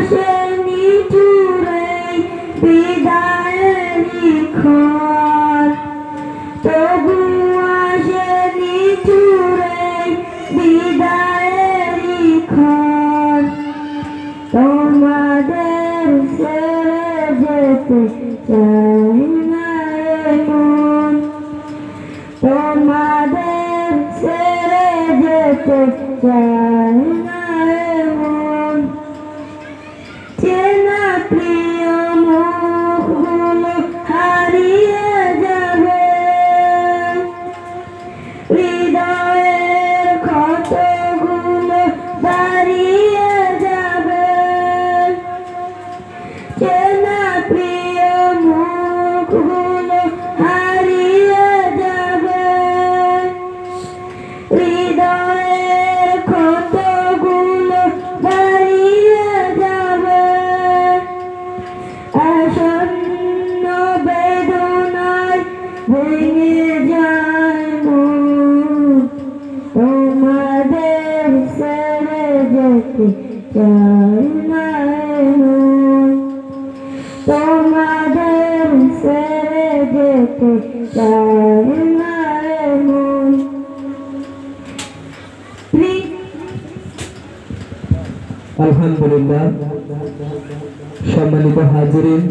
আসে নিঠুরে বিদায়েরই ক্ষণ, তবু আসে নিঠুরে বিদায়েরই ক্ষণ। তোমাদের ছেড়ে যেতে চাই না মন, তোমাদের ছেড়ে যেতে চাই না মন। চেনা প্রিয় মুখগুলো হারিয়ে যাবে, হৃদয়ের ক্ষতগুলো দাঁড়িয়ে যাবে। চেনা প্রিয় মুখগুলো হারিয়ে যাবে, হৃদয়ের ক্ষতগুলো দাঁড়িয়ে যাবে। আসন্ন বেদনায় ভেঙে যায় মন, তোমাদের ছেড়ে যেতে চাই না মন, তোমাদের ছেড়ে যেতে চাই না মন। আলহামদুলিল্লাহ। সম্মানিত হাজিরিন,